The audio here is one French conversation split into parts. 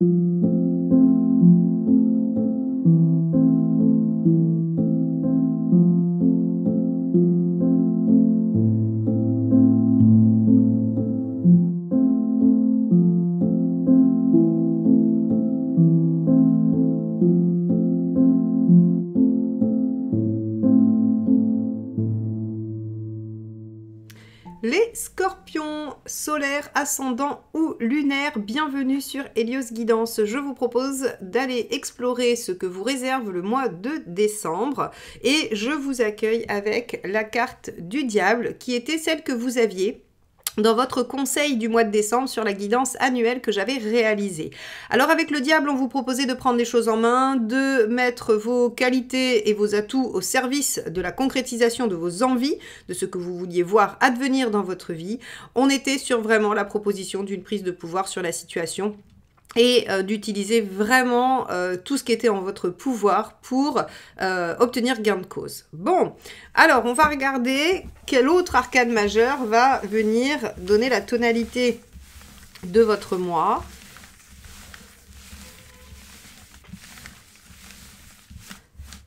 Les scorpions solaires, ascendants ou lunaires, bienvenue sur Hélios Guidance. Je vous propose d'aller explorer ce que vous réserve le mois de décembre et je vous accueille avec la carte du diable qui était celle que vous aviez dans votre conseil du mois de décembre sur la guidance annuelle que j'avais réalisée. Alors avec le diable, on vous proposait de prendre les choses en main, de mettre vos qualités et vos atouts au service de la concrétisation de vos envies, de ce que vous vouliez voir advenir dans votre vie. On était sur vraiment la proposition d'une prise de pouvoir sur la situation et d'utiliser vraiment tout ce qui était en votre pouvoir pour obtenir gain de cause. Bon, alors on va regarder quel autre arcane majeur va venir donner la tonalité de votre mois.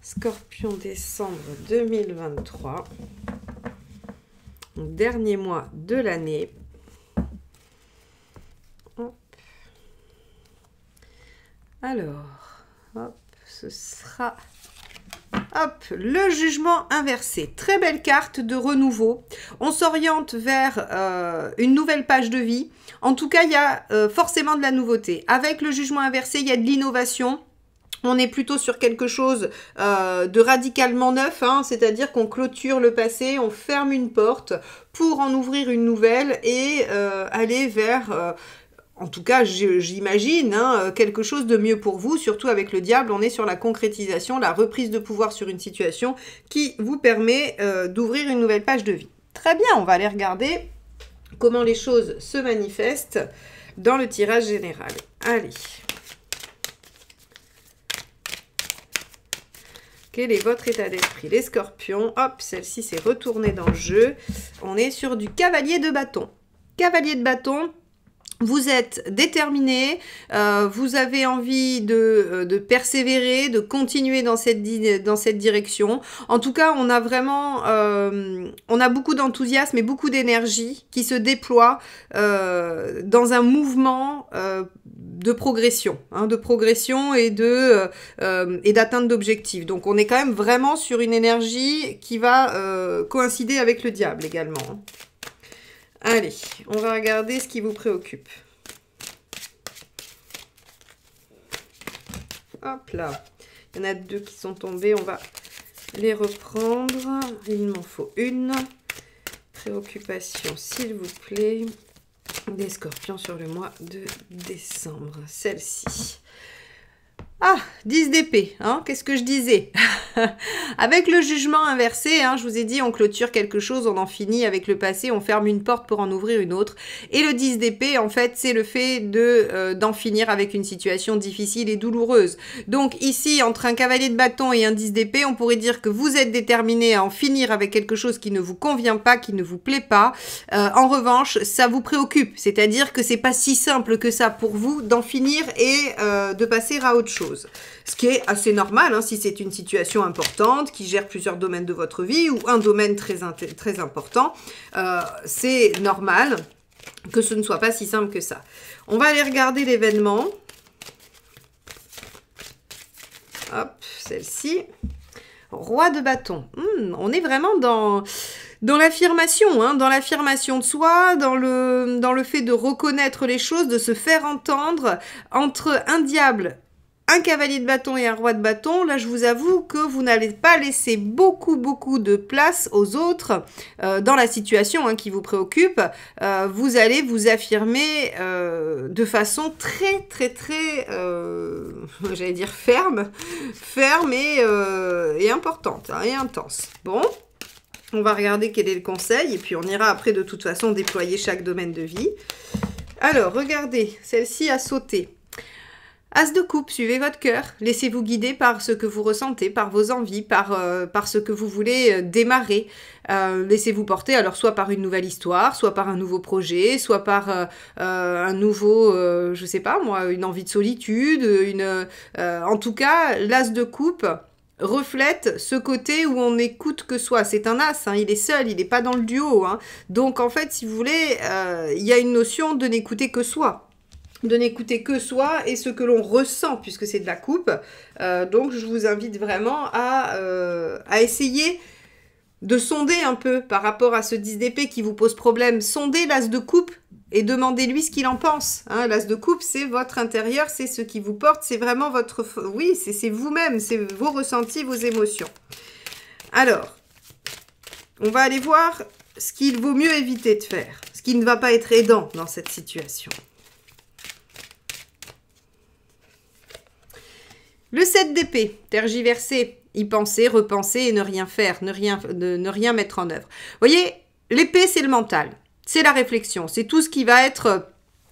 Scorpion décembre 2023, dernier mois de l'année. Alors, hop, ce sera le jugement inversé. Très belle carte de renouveau. On s'oriente vers une nouvelle page de vie. En tout cas, il y a forcément de la nouveauté. Avec le jugement inversé, il y a de l'innovation. On est plutôt sur quelque chose de radicalement neuf, hein, c'est-à-dire qu'on clôture le passé, on ferme une porte pour en ouvrir une nouvelle et aller vers... en tout cas, j'imagine hein, quelque chose de mieux pour vous, surtout avec le diable, on est sur la concrétisation, la reprise de pouvoir sur une situation qui vous permet d'ouvrir une nouvelle page de vie. Très bien, on va aller regarder comment les choses se manifestent dans le tirage général. Allez. Quel est votre état d'esprit, les scorpions? Hop, celle-ci s'est retournée dans le jeu. On est sur du cavalier de bâton. Cavalier de bâton. Vous êtes déterminé, vous avez envie de persévérer, de continuer dans cette direction. En tout cas, on a vraiment, on a beaucoup d'enthousiasme et beaucoup d'énergie qui se déploie dans un mouvement de progression, hein, et d'atteinte d'objectifs. Donc, on est quand même vraiment sur une énergie qui va coïncider avec le diable également. Allez, on va regarder ce qui vous préoccupe. Hop là. Il y en a deux qui sont tombés. On va les reprendre. Il m'en faut une. Préoccupation, s'il vous plaît. Des scorpions sur le mois de décembre. Celle-ci. Ah, 10 d'épée, hein, qu'est-ce que je disais? Avec le jugement inversé, hein, je vous ai dit, on clôture quelque chose, on en finit avec le passé, on ferme une porte pour en ouvrir une autre. Et le 10 d'épée, en fait, c'est le fait d'en finir avec une situation difficile et douloureuse. Donc ici, entre un cavalier de bâton et un 10 d'épée, on pourrait dire que vous êtes déterminé à en finir avec quelque chose qui ne vous convient pas, qui ne vous plaît pas. En revanche, ça vous préoccupe, c'est-à-dire que c'est pas si simple que ça pour vous d'en finir et de passer à autre chose. Ce qui est assez normal hein, si c'est une situation importante qui gère plusieurs domaines de votre vie ou un domaine très important. C'est normal que ce ne soit pas si simple que ça. On va aller regarder l'événement. Hop, celle-ci. Roi de bâton. On est vraiment dans l'affirmation, hein, dans l'affirmation de soi, dans le fait de reconnaître les choses, de se faire entendre entre un diable, un cavalier de bâton et un roi de bâton. Là, je vous avoue que vous n'allez pas laisser beaucoup de place aux autres dans la situation hein, qui vous préoccupe. Vous allez vous affirmer de façon très, j'allais dire ferme et importante hein, et intense. Bon, on va regarder quel est le conseil et puis on ira après de toute façon déployer chaque domaine de vie. Alors, regardez, celle-ci a sauté. As de coupe, suivez votre cœur. Laissez-vous guider par ce que vous ressentez, par vos envies, par ce que vous voulez démarrer. Laissez-vous porter, alors soit par une nouvelle histoire, soit par un nouveau projet, soit par un nouveau, je sais pas moi, une envie de solitude, en tout cas, l'as de coupe reflète ce côté où on n'écoute que soi. C'est un as, hein, il est seul, il n'est pas dans le duo. Hein. Donc en fait, si vous voulez, il y a une notion de n'écouter que soi. De n'écouter que soi et ce que l'on ressent, puisque c'est de la coupe. Donc, je vous invite vraiment à essayer de sonder un peu par rapport à ce 10 d'épée qui vous pose problème. Sondez l'as de coupe et demandez-lui ce qu'il en pense. Hein, l'as de coupe, c'est votre intérieur, c'est ce qui vous porte, c'est vraiment votre... Oui, c'est vous-même, c'est vos ressentis, vos émotions. Alors, on va aller voir ce qu'il vaut mieux éviter de faire, ce qui ne va pas être aidant dans cette situation. Le 7 d'épée, tergiverser, y penser, repenser et ne rien faire, ne rien mettre en œuvre. Vous voyez, l'épée, c'est le mental, c'est la réflexion, c'est tout ce qui va être...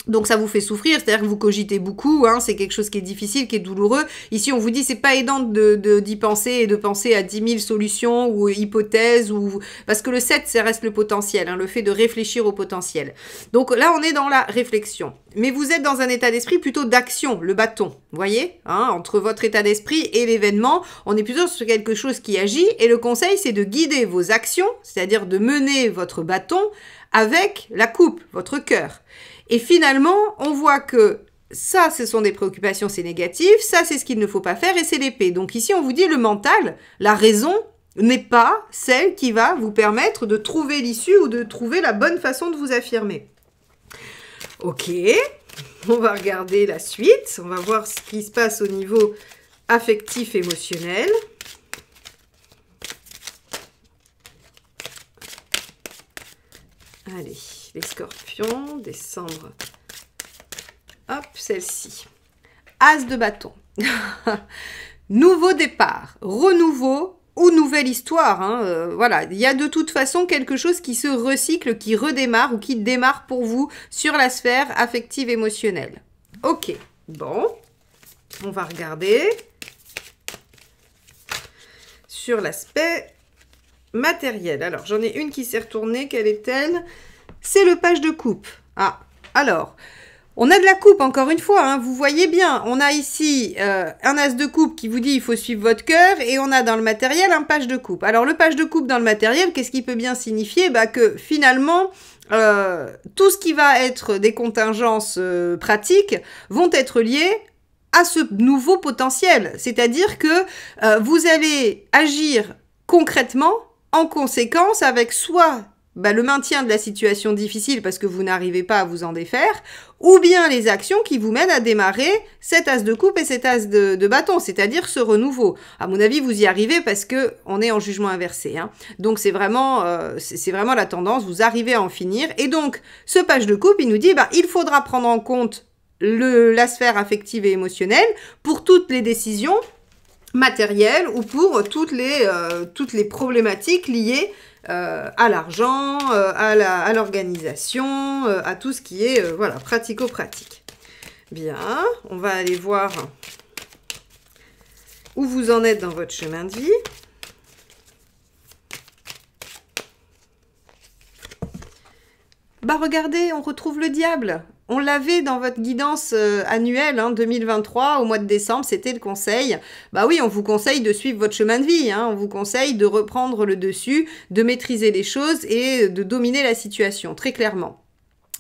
Donc ça vous fait souffrir, c'est-à-dire que vous cogitez beaucoup, hein, c'est quelque chose qui est difficile, qui est douloureux. Ici, on vous dit c'est pas aidant d'y penser et de penser à 10 000 solutions ou hypothèses, parce que le 7, ça reste le potentiel, hein, le fait de réfléchir au potentiel. Donc là, on est dans la réflexion. Mais vous êtes dans un état d'esprit plutôt d'action, le bâton, vous voyez, hein, entre votre état d'esprit et l'événement, on est plutôt sur quelque chose qui agit, et le conseil, c'est de guider vos actions, c'est-à-dire de mener votre bâton avec la coupe, votre cœur. Et finalement, on voit que ça, ce sont des préoccupations, c'est négatif, ça, c'est ce qu'il ne faut pas faire, et c'est l'épée. Donc ici, on vous dit le mental, la raison n'est pas celle qui va vous permettre de trouver l'issue ou de trouver la bonne façon de vous affirmer. Ok, on va regarder la suite, on va voir ce qui se passe au niveau affectif, émotionnel. Allez, les scorpions, descendre. Hop, celle-ci. As de bâton. Nouveau départ, renouveau ou nouvelle histoire. Hein, voilà, il y a de toute façon quelque chose qui se recycle, qui redémarre ou qui démarre pour vous sur la sphère affective émotionnelle. Ok, bon, on va regarder sur l'aspect matériel. Alors, j'en ai une qui s'est retournée. Quelle est-elle? C'est le page de coupe. Ah, alors, on a de la coupe, encore une fois. Hein, vous voyez bien, on a ici un as de coupe qui vous dit il faut suivre votre cœur. Et on a dans le matériel un page de coupe. Alors, le page de coupe dans le matériel, qu'est-ce qui peut bien signifier? Bah, que finalement, tout ce qui va être des contingences pratiques vont être liées à ce nouveau potentiel. C'est-à-dire que vous allez agir concrètement en conséquence avec soit le maintien de la situation difficile parce que vous n'arrivez pas à vous en défaire, ou bien les actions qui vous mènent à démarrer cet as de coupe et cet as de bâton, c'est-à-dire ce renouveau. À mon avis, vous y arrivez parce que on est en jugement inversé. Hein. Donc c'est vraiment la tendance, vous arrivez à en finir. Et donc, ce page de coupe, il nous dit, il faudra prendre en compte la sphère affective et émotionnelle pour toutes les décisions matérielles ou pour toutes les problématiques liées à l'argent, à l'organisation, à tout ce qui est pratico-pratique. Bien, on va aller voir où vous en êtes dans votre chemin de vie. Regardez, on retrouve le diable. On l'avait dans votre guidance annuelle 2023, au mois de décembre, c'était le conseil. Oui, on vous conseille de suivre votre chemin de vie, on vous conseille de reprendre le dessus, de maîtriser les choses et de dominer la situation, très clairement.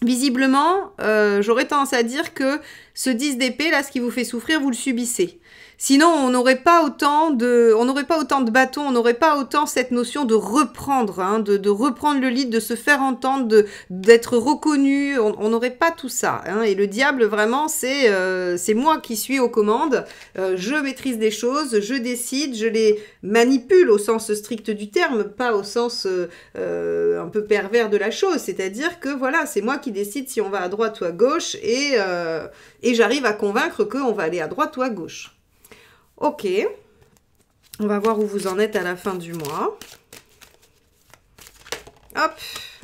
Visiblement, j'aurais tendance à dire que ce 10 d'épée, là, ce qui vous fait souffrir, vous le subissez. Sinon, on n'aurait pas autant de bâtons, on n'aurait pas autant cette notion de reprendre, de reprendre le lead, de se faire entendre, d'être reconnu. On n'aurait pas tout ça. Et le diable, vraiment, c'est moi qui suis aux commandes. Je maîtrise des choses, je décide, je les manipule au sens strict du terme, pas au sens un peu pervers de la chose. C'est-à-dire que voilà, c'est moi qui décide si on va à droite ou à gauche et j'arrive à convaincre qu'on va aller à droite ou à gauche. Ok, on va voir où vous en êtes à la fin du mois. Hop,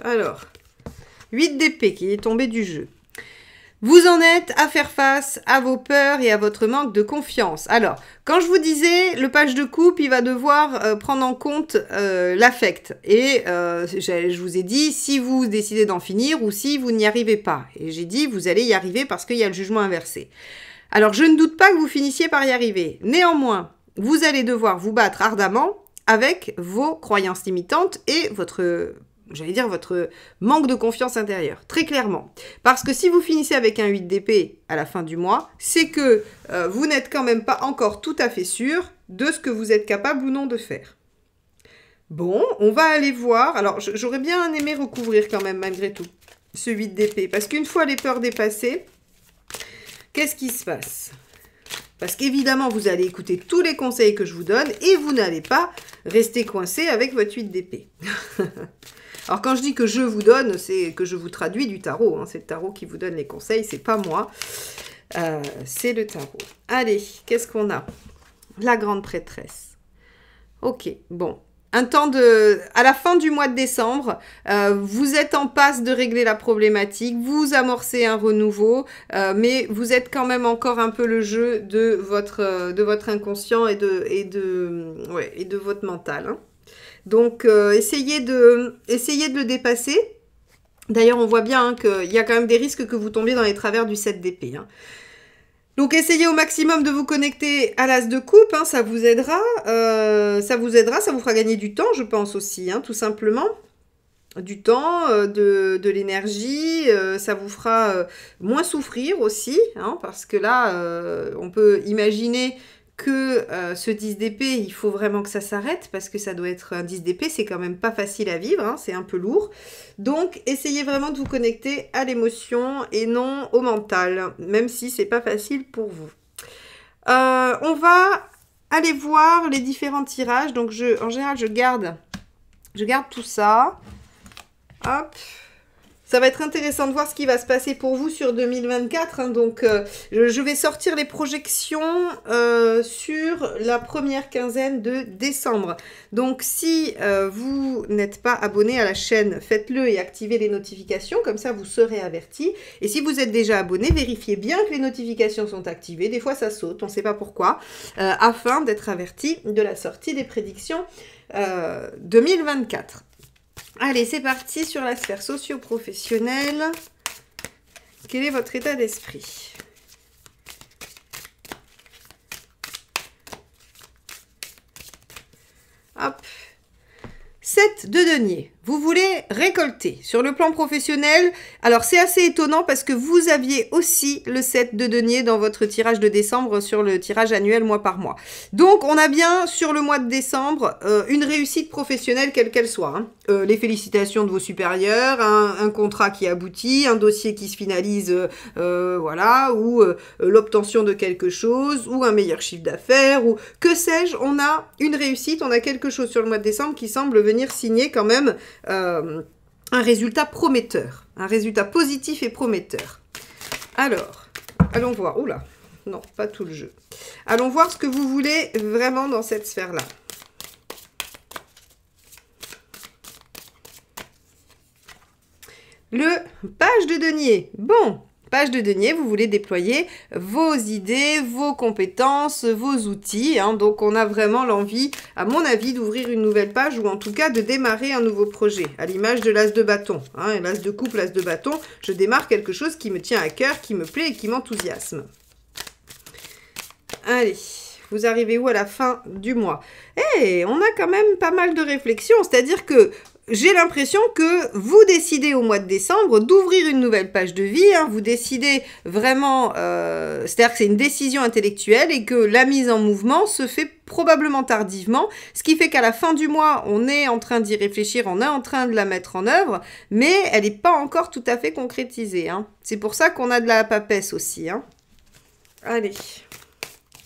alors, 8 d'épée qui est tombé du jeu. Vous en êtes à faire face à vos peurs et à votre manque de confiance. Alors, quand je vous disais, le page de coupe, il va devoir prendre en compte l'affect. Et je vous ai dit, si vous décidez d'en finir ou si vous n'y arrivez pas. Et j'ai dit, vous allez y arriver parce qu'il y a le jugement inversé. Alors, je ne doute pas que vous finissiez par y arriver. Néanmoins, vous allez devoir vous battre ardemment avec vos croyances limitantes et votre manque de confiance intérieure, très clairement. Parce que si vous finissez avec un 8 d'épée à la fin du mois, c'est que vous n'êtes quand même pas encore tout à fait sûr de ce que vous êtes capable ou non de faire. Bon, on va aller voir. Alors, j'aurais bien aimé recouvrir quand même, malgré tout, ce 8 d'épée. Parce qu'une fois les peurs dépassées, qu'est-ce qui se passe ? Parce qu'évidemment, vous allez écouter tous les conseils que je vous donne et vous n'allez pas rester coincé avec votre 8 d'épée. Alors, quand je dis que je vous donne, c'est que je vous traduis du tarot. Hein. C'est le tarot qui vous donne les conseils, c'est pas moi. C'est le tarot. Allez, qu'est-ce qu'on a? La grande prêtresse. Ok, bon. À la fin du mois de décembre, vous êtes en passe de régler la problématique, vous amorcez un renouveau, mais vous êtes quand même encore un peu le jeu de votre inconscient et de votre mental. Hein. Donc, essayez de le dépasser. D'ailleurs, on voit bien hein, qu'il y a quand même des risques que vous tombiez dans les travers du 7 d'épée. Hein. Donc, essayez au maximum de vous connecter à l'as de coupe, hein, ça vous aidera, ça vous fera gagner du temps, je pense aussi, hein, tout simplement. Du temps, de l'énergie, ça vous fera moins souffrir aussi, hein, parce que là, on peut imaginer que ce 10 d'épée, il faut vraiment que ça s'arrête, parce que ça doit être un 10 d'épée, c'est quand même pas facile à vivre, hein, c'est un peu lourd. Donc, essayez vraiment de vous connecter à l'émotion et non au mental, même si c'est pas facile pour vous. On va aller voir les différents tirages. Donc, en général, je garde tout ça. Hop. Ça va être intéressant de voir ce qui va se passer pour vous sur 2024. Hein. Donc, je vais sortir les projections sur la première quinzaine de décembre. Donc, si vous n'êtes pas abonné à la chaîne, faites-le et activez les notifications. Comme ça, vous serez avertis. Et si vous êtes déjà abonné, vérifiez bien que les notifications sont activées. Des fois, ça saute, on ne sait pas pourquoi. Afin d'être averti de la sortie des prédictions 2024. Allez, c'est parti sur la sphère socio-professionnelle. Quel est votre état d'esprit? Hop. 7 de denier. Vous voulez récolter. Sur le plan professionnel, alors c'est assez étonnant parce que vous aviez aussi le 7 de denier dans votre tirage de décembre sur le tirage annuel mois par mois. Donc on a bien sur le mois de décembre une réussite professionnelle quelle qu'elle soit. Hein. Les félicitations de vos supérieurs, un contrat qui aboutit, un dossier qui se finalise, voilà, ou l'obtention de quelque chose, ou un meilleur chiffre d'affaires, ou que sais-je, on a une réussite, on a quelque chose sur le mois de décembre qui semble venir signer quand même un résultat prometteur, un résultat positif et prometteur. Alors, allons voir. Oula, non, pas tout le jeu. Allons voir ce que vous voulez vraiment dans cette sphère-là. Le page de denier. Bon, page de denier, vous voulez déployer vos idées, vos compétences, vos outils. Hein. Donc, on a vraiment l'envie, à mon avis, d'ouvrir une nouvelle page ou en tout cas de démarrer un nouveau projet, à l'image de l'as de bâton. Hein. L'as de coupe, l'as de bâton, je démarre quelque chose qui me tient à cœur, qui me plaît et qui m'enthousiasme. Allez, vous arrivez où à la fin du mois? Eh, on a quand même pas mal de réflexions, c'est-à-dire que j'ai l'impression que vous décidez au mois de décembre d'ouvrir une nouvelle page de vie. Hein, vous décidez vraiment, c'est-à-dire que c'est une décision intellectuelle et que la mise en mouvement se fait probablement tardivement, ce qui fait qu'à la fin du mois, on est en train d'y réfléchir, on est en train de la mettre en œuvre, mais elle n'est pas encore tout à fait concrétisée. Hein. C'est pour ça qu'on a de la papesse aussi. Hein. Allez,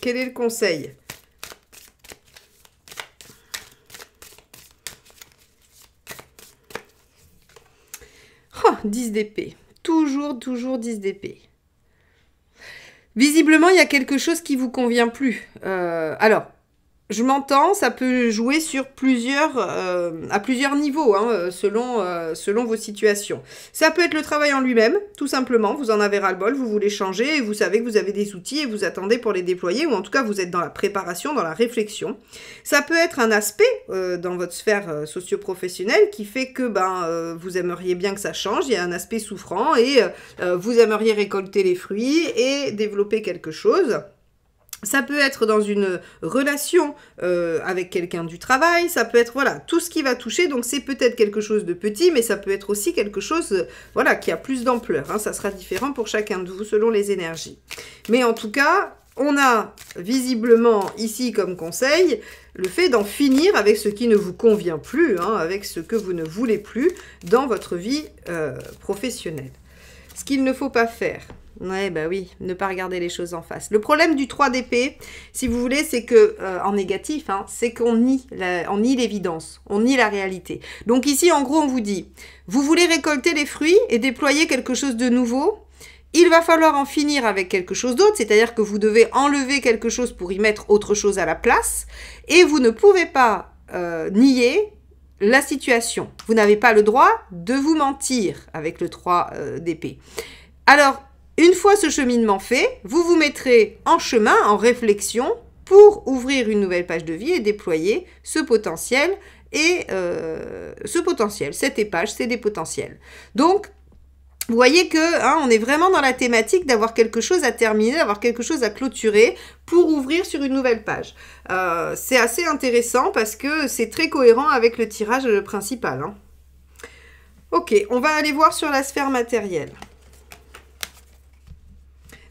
quel est le conseil ? Oh, 10 d'épée. Toujours 10 d'épée. Visiblement, il y a quelque chose qui ne vous convient plus. Alors, je m'entends, ça peut jouer sur à plusieurs niveaux, hein, selon vos situations. Ça peut être le travail en lui-même, tout simplement. Vous en avez ras-le-bol, vous voulez changer, et vous savez que vous avez des outils et vous attendez pour les déployer, ou en tout cas, vous êtes dans la préparation, dans la réflexion. Ça peut être un aspect dans votre sphère socio-professionnelle qui fait que vous aimeriez bien que ça change. Il y a un aspect souffrant et vous aimeriez récolter les fruits et développer quelque chose. Ça peut être dans une relation avec quelqu'un du travail, ça peut être, voilà, tout ce qui va toucher, donc c'est peut-être quelque chose de petit, mais ça peut être aussi quelque chose, voilà, qui a plus d'ampleur, hein, ça sera différent pour chacun de vous selon les énergies. Mais en tout cas, on a visiblement ici comme conseil le fait d'en finir avec ce qui ne vous convient plus, hein, avec ce que vous ne voulez plus dans votre vie professionnelle. Ce qu'il ne faut pas faire. Ouais, bah oui, ne pas regarder les choses en face. Le problème du 3 d'épée, si vous voulez, c'est que, en négatif, hein, c'est qu'on nie l'évidence, on nie la réalité. Donc ici, en gros, on vous dit, vous voulez récolter les fruits et déployer quelque chose de nouveau, il va falloir en finir avec quelque chose d'autre, c'est-à-dire que vous devez enlever quelque chose pour y mettre autre chose à la place, et vous ne pouvez pas nier la situation. Vous n'avez pas le droit de vous mentir avec le 3 d'épée. Alors, une fois ce cheminement fait, vous vous mettrez en chemin, en réflexion, pour ouvrir une nouvelle page de vie et déployer ce potentiel. Et cette épage, c'est des potentiels. Donc, vous voyez que on est vraiment dans la thématique d'avoir quelque chose à terminer, d'avoir quelque chose à clôturer pour ouvrir sur une nouvelle page. C'est assez intéressant parce que c'est très cohérent avec le tirage principal. Hein. Ok, on va aller voir sur la sphère matérielle.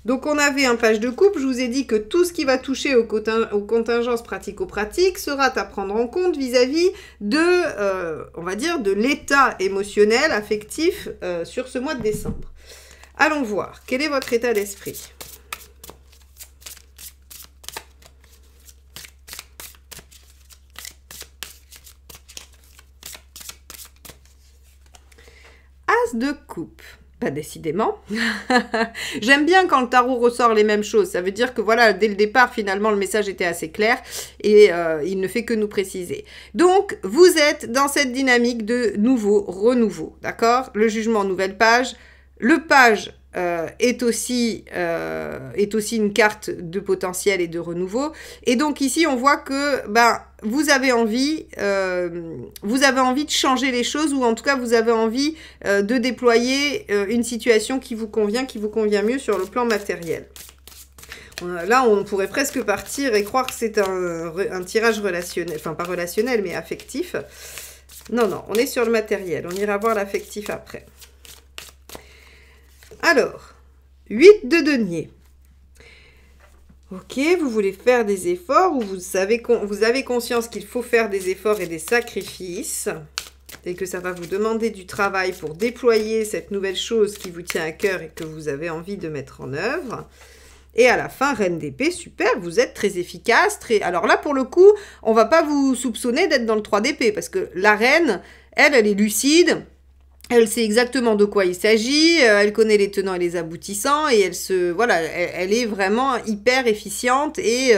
Donc, on avait un page de coupe. Je vous ai dit que tout ce qui va toucher aux contingences pratico-pratiques sera à prendre en compte vis-à-vis de, on va dire, de l'état émotionnel, affectif sur ce mois de décembre. Allons voir. Quel est votre état d'esprit ? As de coupe. Pas décidément. J'aime bien quand le tarot ressort les mêmes choses. Ça veut dire que voilà, dès le départ, finalement, le message était assez clair et il ne fait que nous préciser. Donc, vous êtes dans cette dynamique de renouveau, d'accord ? Le jugement, nouvelle page. Le page est aussi une carte de potentiel et de renouveau. Et donc ici, on voit que vous avez envie de changer les choses ou en tout cas, vous avez envie de déployer une situation qui vous convient mieux sur le plan matériel. Là, on pourrait presque partir et croire que c'est un tirage relationnel, enfin pas relationnel, mais affectif. Non, non, on est sur le matériel. On ira voir l'affectif après. Alors, 8 de denier. Ok, vous voulez faire des efforts ou vous avez conscience qu'il faut faire des efforts et des sacrifices et que ça va vous demander du travail pour déployer cette nouvelle chose qui vous tient à cœur et que vous avez envie de mettre en œuvre. Et à la fin, reine d'épée, super, vous êtes très efficace. Alors là, pour le coup, on ne va pas vous soupçonner d'être dans le 3 d'épée parce que la reine, elle est lucide. Elle sait exactement de quoi il s'agit, elle connaît les tenants et les aboutissants et elle est vraiment hyper efficiente et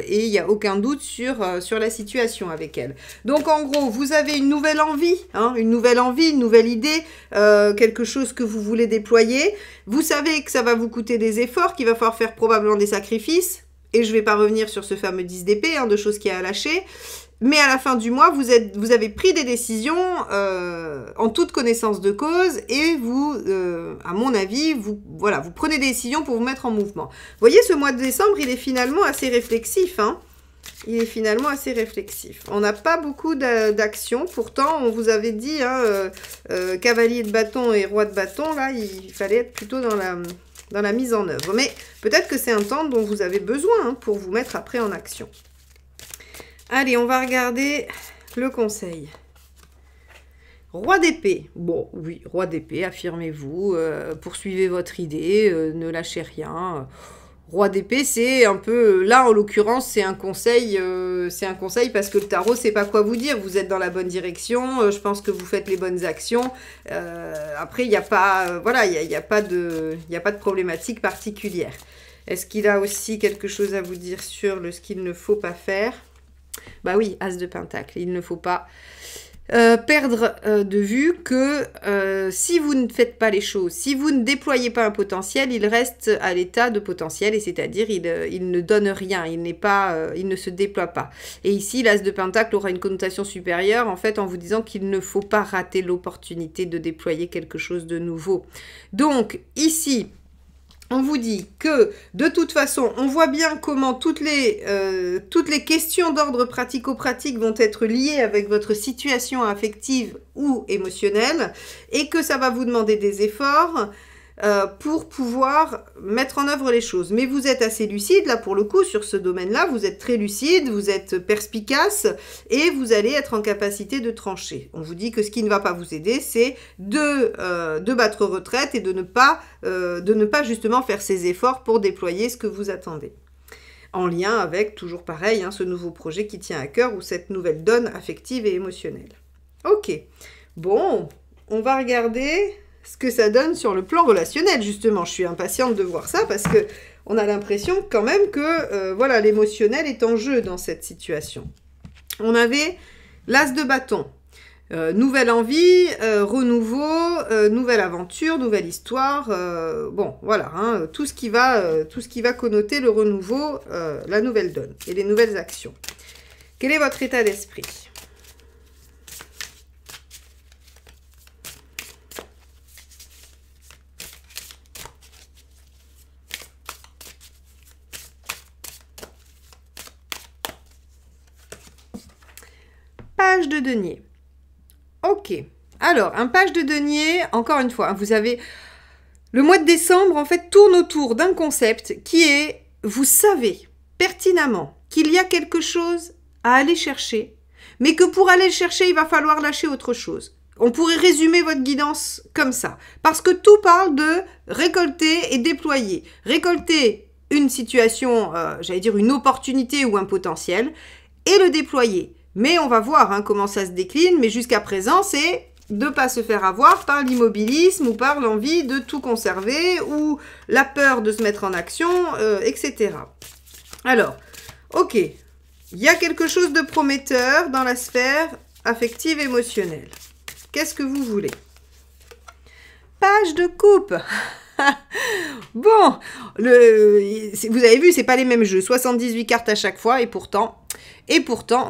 il n'y a aucun doute sur la situation avec elle. Donc en gros, vous avez une nouvelle envie, une nouvelle idée, quelque chose que vous voulez déployer. Vous savez que ça va vous coûter des efforts, qu'il va falloir faire probablement des sacrifices et je ne vais pas revenir sur ce fameux 10 d'épée, de choses qui a à lâcher. Mais à la fin du mois, vous avez pris des décisions en toute connaissance de cause et vous, à mon avis, vous prenez des décisions pour vous mettre en mouvement. Vous voyez, ce mois de décembre, il est finalement assez réflexif. Il est finalement assez réflexif. On n'a pas beaucoup d'actions. Pourtant, on vous avait dit, cavalier de bâton et roi de bâton, là, il fallait être plutôt dans la mise en œuvre. Mais peut-être que c'est un temps dont vous avez besoin pour vous mettre après en action. Allez, on va regarder le conseil. Roi d'épée. Bon, oui, roi d'épée, affirmez-vous, poursuivez votre idée, ne lâchez rien. Roi d'épée, c'est un peu... Là, en l'occurrence, c'est un conseil parce que le tarot, c'est pas quoi vous dire. Vous êtes dans la bonne direction, je pense que vous faites les bonnes actions. Après, il n'y a pas... il n'y a pas de problématique particulière. Est-ce qu'il a aussi quelque chose à vous dire sur ce qu'il ne faut pas faire ? Bah oui, As de Pentacle. Il ne faut pas perdre de vue que si vous ne faites pas les choses, si vous ne déployez pas un potentiel, il reste à l'état de potentiel, et c'est-à-dire il ne donne rien, il ne se déploie pas. Et ici, l'As de Pentacle aura une connotation supérieure, en fait, en vous disant qu'il ne faut pas rater l'opportunité de déployer quelque chose de nouveau. Donc, ici, on vous dit que, de toute façon, on voit bien comment toutes les questions d'ordre pratico-pratique vont être liées avec votre situation affective ou émotionnelle, et que ça va vous demander des efforts pour pouvoir mettre en œuvre les choses. Mais vous êtes assez lucide, là, pour le coup, sur ce domaine-là, vous êtes très lucide, vous êtes perspicace, et vous allez être en capacité de trancher. On vous dit que ce qui ne va pas vous aider, c'est de battre retraite et de ne pas justement faire ces efforts pour déployer ce que vous attendez. En lien avec, toujours pareil, hein, ce nouveau projet qui tient à cœur, ou cette nouvelle donne affective et émotionnelle. Ok, bon, on va regarder ce que ça donne sur le plan relationnel, justement. Je suis impatiente de voir ça parce que on a l'impression quand même que voilà, l'émotionnel est en jeu dans cette situation. On avait l'As de bâton. Nouvelle envie, renouveau, nouvelle aventure, nouvelle histoire. Bon, voilà, hein, tout ce qui va connoter le renouveau, la nouvelle donne et les nouvelles actions. Quel est votre état d'esprit ? Page de denier. Ok. Alors, un page de denier, encore une fois, vous avez... Le mois de décembre, en fait, tourne autour d'un concept qui est, vous savez pertinemment qu'il y a quelque chose à aller chercher, mais que pour aller le chercher, il va falloir lâcher autre chose. On pourrait résumer votre guidance comme ça. Parce que tout parle de récolter et déployer. Récolter une situation, j'allais dire une opportunité ou un potentiel, et le déployer. Mais on va voir hein, comment ça se décline, mais jusqu'à présent, c'est de ne pas se faire avoir par l'immobilisme ou par l'envie de tout conserver ou la peur de se mettre en action, etc. Alors, ok, il y a quelque chose de prometteur dans la sphère affective émotionnelle. Qu'est-ce que vous voulez? Page de coupe. Bon, vous avez vu, c'est pas les mêmes jeux, 78 cartes à chaque fois, et pourtant,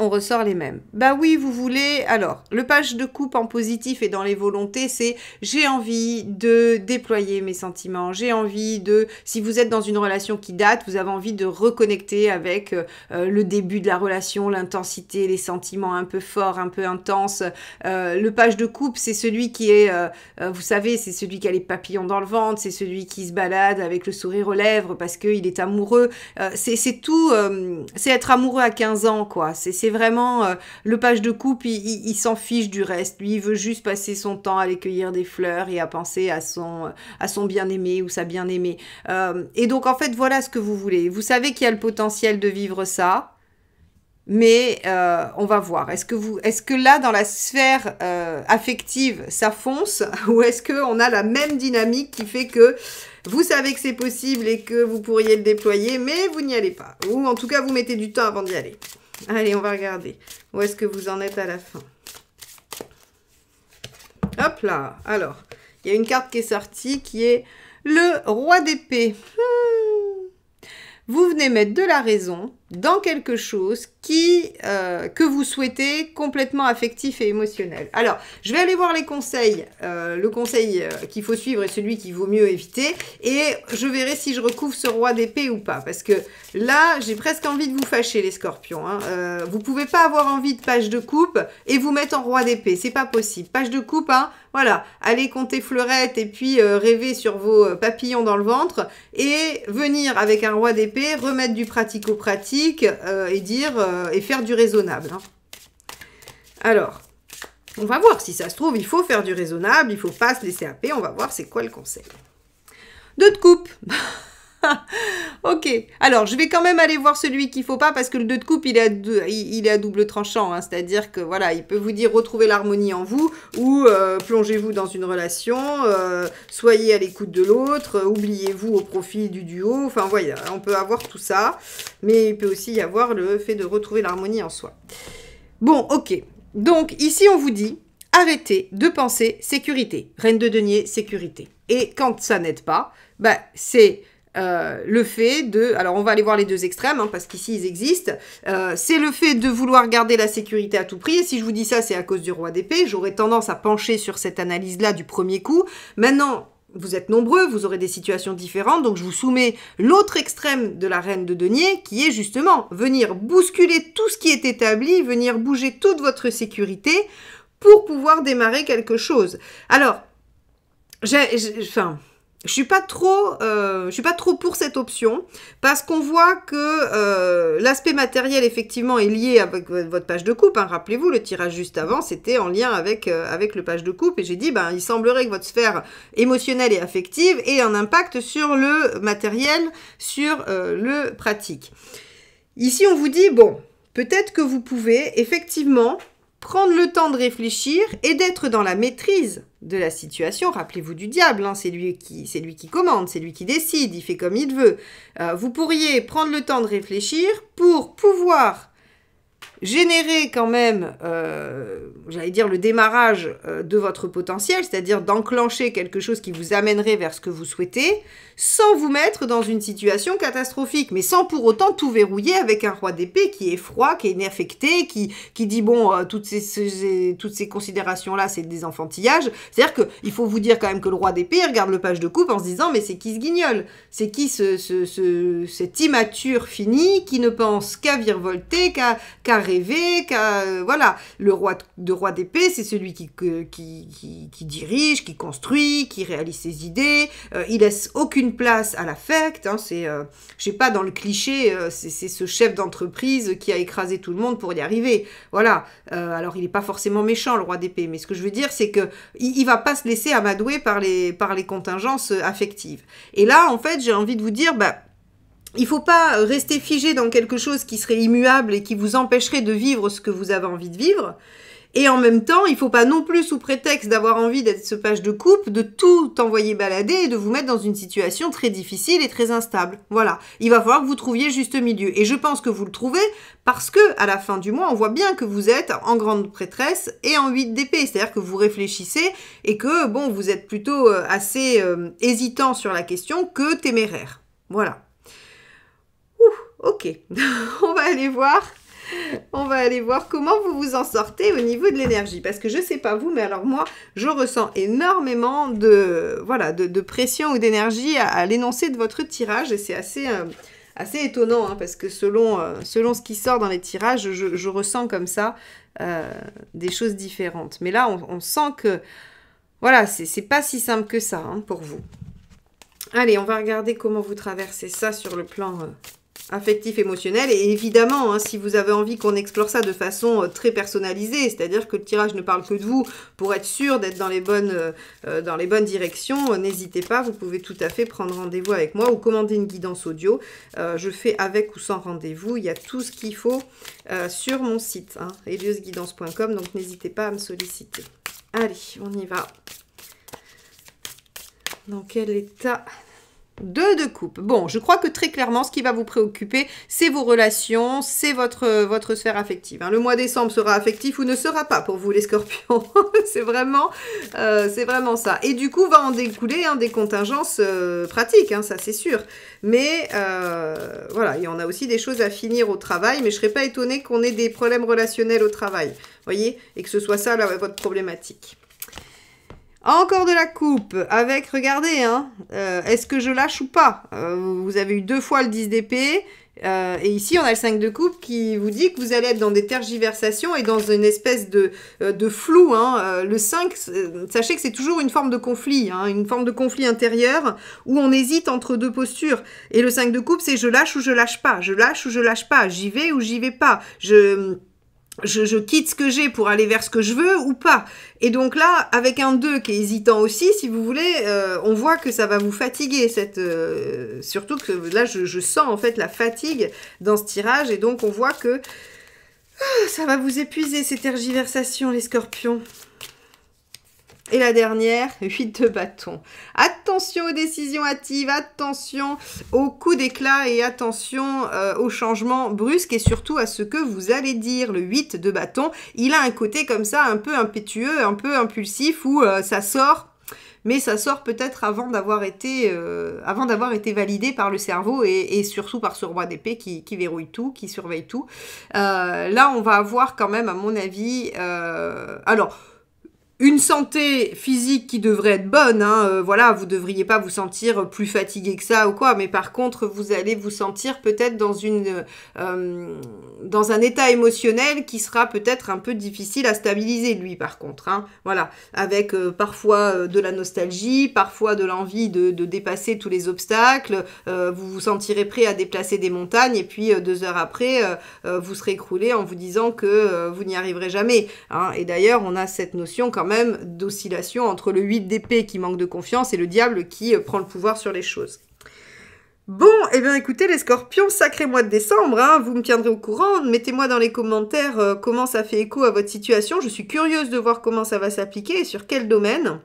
on ressort les mêmes. Bah oui, vous voulez... Alors, le page de coupe en positif et dans les volontés, c'est j'ai envie de déployer mes sentiments, j'ai envie de... Si vous êtes dans une relation qui date, vous avez envie de reconnecter avec le début de la relation, l'intensité, les sentiments un peu forts, un peu intenses. Le page de coupe, c'est celui qui est... vous savez, c'est celui qui a les papillons dans le ventre, c'est celui qui se balade avec le sourire aux lèvres parce qu'il est amoureux. C'est tout... c'est être amoureux à 15 ans, quoi. C'est vraiment le page de coupe, il s'en fiche du reste. Lui, il veut juste passer son temps à aller cueillir des fleurs et à penser à son bien-aimé ou sa bien-aimée. Et donc, en fait, voilà ce que vous voulez. Vous savez qu'il y a le potentiel de vivre ça, mais on va voir. Est-ce que là, dans la sphère affective, ça fonce ou est-ce qu'on a la même dynamique qui fait que vous savez que c'est possible et que vous pourriez le déployer, mais vous n'y allez pas. Ou en tout cas, vous mettez du temps avant d'y aller. Allez, on va regarder. Où est-ce que vous en êtes à la fin? Hop là. Alors, il y a une carte qui est sortie qui est le roi d'épée. Vous venez mettre de la raison dans quelque chose que vous souhaitez complètement affectif et émotionnel. Alors, je vais aller voir les conseils. Le conseil qu'il faut suivre est celui qu'il vaut mieux éviter. Et je verrai si je recouvre ce roi d'épée ou pas. Parce que là, j'ai presque envie de vous fâcher, les scorpions. Hein. Vous pouvez pas avoir envie de page de coupe et vous mettre en roi d'épée. C'est pas possible. Page de coupe, hein, voilà. Allez compter fleurettes et puis rêver sur vos papillons dans le ventre. Et venir avec un roi d'épée, remettre du pratico-pratique et dire et faire du raisonnable. Hein. Alors, on va voir si ça se trouve, il faut faire du raisonnable, il faut pas se laisser happer, on va voir c'est quoi le conseil. 2 de coupe. Ok, alors je vais quand même aller voir celui qu'il faut pas parce que le 2 de coupe il est à double tranchant, hein. C'est-à-dire que voilà, il peut vous dire retrouvez l'harmonie en vous ou plongez-vous dans une relation, soyez à l'écoute de l'autre, oubliez-vous au profit du duo, enfin voilà, on peut avoir tout ça, mais il peut aussi y avoir le fait de retrouver l'harmonie en soi. Bon, ok, donc ici on vous dit arrêtez de penser sécurité, reine de denier, sécurité. Et quand ça n'aide pas, bah c'est... le fait de... Alors, on va aller voir les deux extrêmes, hein, parce qu'ici, ils existent. C'est le fait de vouloir garder la sécurité à tout prix. Et si je vous dis ça, c'est à cause du roi d'épée. J'aurais tendance à pencher sur cette analyse-là du premier coup. Maintenant, vous êtes nombreux, vous aurez des situations différentes. Donc, je vous soumets l'autre extrême de la reine de denier, qui est justement venir bousculer tout ce qui est établi, venir bouger toute votre sécurité pour pouvoir démarrer quelque chose. Alors, je suis pas trop pour cette option parce qu'on voit que l'aspect matériel effectivement est lié avec votre page de coupe. Hein. Rappelez-vous, le tirage juste avant, c'était en lien avec le page de coupe et j'ai dit, ben, il semblerait que votre sphère émotionnelle et affective ait un impact sur le matériel, sur le pratique. Ici, on vous dit, bon, peut-être que vous pouvez effectivement prendre le temps de réfléchir et d'être dans la maîtrise de la situation. Rappelez-vous du diable, hein, c'est lui qui commande, c'est lui qui décide, il fait comme il veut. Vous pourriez prendre le temps de réfléchir pour pouvoir générer quand même, j'allais dire, le démarrage de votre potentiel, c'est-à-dire d'enclencher quelque chose qui vous amènerait vers ce que vous souhaitez, sans vous mettre dans une situation catastrophique, mais sans pour autant tout verrouiller avec un roi d'épée qui est froid, qui est inaffecté, qui dit, bon, toutes ces considérations-là, c'est des enfantillages. C'est-à-dire qu'il faut vous dire quand même que le roi d'épée regarde le page de coupe en se disant, mais c'est qui ce guignol? C'est qui cet immature fini qui ne pense qu'à virevolter, qu'à rêver, voilà. Le roi d'épée, c'est celui qui dirige, qui construit, qui réalise ses idées, il laisse aucune place à l'affect, hein, c'est, je sais pas, dans le cliché, c'est ce chef d'entreprise qui a écrasé tout le monde pour y arriver, voilà. Alors il n'est pas forcément méchant, le roi d'épée, mais ce que je veux dire, c'est que il va pas se laisser amadouer par les contingences affectives. Et là, en fait, j'ai envie de vous dire, bah, il faut pas rester figé dans quelque chose qui serait immuable et qui vous empêcherait de vivre ce que vous avez envie de vivre. Et en même temps, il faut pas non plus, sous prétexte d'avoir envie d'être ce page de coupe, de tout envoyer balader et de vous mettre dans une situation très difficile et très instable. Voilà. Il va falloir que vous trouviez juste milieu. Et je pense que vous le trouvez parce que, à la fin du mois, on voit bien que vous êtes en grande prêtresse et en 8 d'épée. C'est-à-dire que vous réfléchissez et que, bon, vous êtes plutôt assez hésitant sur la question que téméraire. Voilà. Ok, on va aller voir comment vous vous en sortez au niveau de l'énergie. Parce que je sais pas vous, mais alors moi, je ressens énormément de pression ou d'énergie à l'énoncé de votre tirage. Et c'est assez étonnant, hein, parce que selon ce qui sort dans les tirages, je ressens comme ça des choses différentes. Mais là, on sent que, voilà, c'est pas si simple que ça, hein, pour vous. Allez, on va regarder comment vous traversez ça sur le plan... affectif, émotionnel, et évidemment, hein, si vous avez envie qu'on explore ça de façon très personnalisée, c'est-à-dire que le tirage ne parle que de vous, pour être sûr d'être dans les bonnes directions, n'hésitez pas, vous pouvez tout à fait prendre rendez-vous avec moi ou commander une guidance audio. Je fais avec ou sans rendez-vous, il y a tout ce qu'il faut sur mon site, hein, eliosguidance.com, donc n'hésitez pas à me solliciter. Allez, on y va. Dans quel état... 2 de coupe. Bon, je crois que très clairement, ce qui va vous préoccuper, c'est vos relations, c'est votre sphère affective. Hein. Le mois de décembre sera affectif ou ne sera pas pour vous, les scorpions. c'est vraiment ça. Et du coup, va en découler des contingences pratiques, hein, ça c'est sûr. Mais voilà, il y en a aussi des choses à finir au travail, mais je ne serais pas étonnée qu'on ait des problèmes relationnels au travail. Voyez, et que ce soit ça, là, votre problématique. Encore de la coupe, avec, regardez, hein, est-ce que je lâche ou pas? Vous avez eu 2 fois le 10 d'épée, et ici on a le 5 de coupe qui vous dit que vous allez être dans des tergiversations et dans une espèce de flou. Hein. Le 5, sachez que c'est toujours une forme de conflit, hein, une forme de conflit intérieur où on hésite entre 2 postures. Et le 5 de coupe, c'est je lâche ou je lâche pas, je lâche ou je lâche pas, j'y vais ou j'y vais pas, je quitte ce que j'ai pour aller vers ce que je veux ou pas. Et donc là, avec un 2 qui est hésitant aussi, si vous voulez, on voit que ça va vous fatiguer. Surtout que là, je sens en fait la fatigue dans ce tirage. Et donc, on voit que ça va vous épuiser ces tergiversations, les scorpions. Et la dernière, 8 de bâton. Attention aux décisions hâtives, attention aux coups d'éclat et attention aux changements brusques et surtout à ce que vous allez dire. Le 8 de bâton, il a un côté comme ça, un peu impétueux, un peu impulsif où ça sort, mais ça sort peut-être avant d'avoir été validé par le cerveau et surtout par ce roi d'épée qui verrouille tout, qui surveille tout. Là, on va avoir quand même, à mon avis, alors, une santé physique qui devrait être bonne, hein, voilà, vous devriez pas vous sentir plus fatigué que ça ou quoi, mais par contre, vous allez vous sentir peut-être dans un état émotionnel qui sera peut-être un peu difficile à stabiliser, lui, par contre, hein, voilà, avec parfois de la nostalgie, parfois de l'envie de dépasser tous les obstacles, vous vous sentirez prêt à déplacer des montagnes, et puis 2 heures après, vous serez écroulé en vous disant que vous n'y arriverez jamais, hein, et d'ailleurs, on a cette notion quand même d'oscillation entre le 8 d'épée qui manque de confiance et le diable qui prend le pouvoir sur les choses. Bon, eh bien écoutez les scorpions, sacré mois de décembre, hein, vous me tiendrez au courant, mettez-moi dans les commentaires comment ça fait écho à votre situation, je suis curieuse de voir comment ça va s'appliquer et sur quel domaine.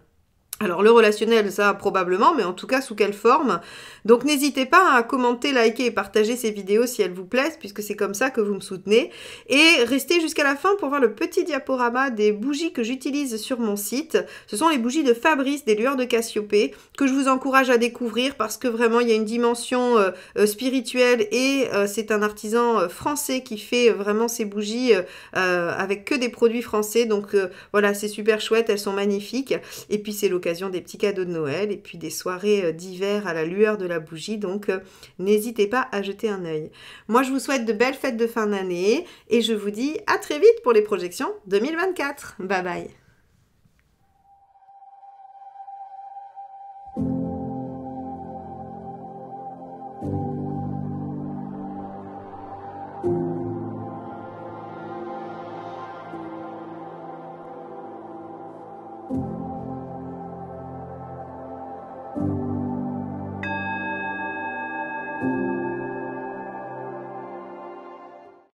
Alors le relationnel, ça probablement, mais en tout cas sous quelle forme. Donc n'hésitez pas à commenter, liker et partager ces vidéos si elles vous plaisent, puisque c'est comme ça que vous me soutenez. Et restez jusqu'à la fin pour voir le petit diaporama des bougies que j'utilise sur mon site. Ce sont les bougies de Fabrice, des lueurs de Cassiopée, que je vous encourage à découvrir parce que vraiment il y a une dimension spirituelle et c'est un artisan français qui fait vraiment ces bougies avec que des produits français. Donc voilà, c'est super chouette, elles sont magnifiques. Et puis c'est l'occasion des petits cadeaux de Noël et puis des soirées d'hiver à la lueur de la bougie, donc n'hésitez pas à jeter un œil. Moi je vous souhaite de belles fêtes de fin d'année et je vous dis à très vite pour les projections 2024. Bye bye.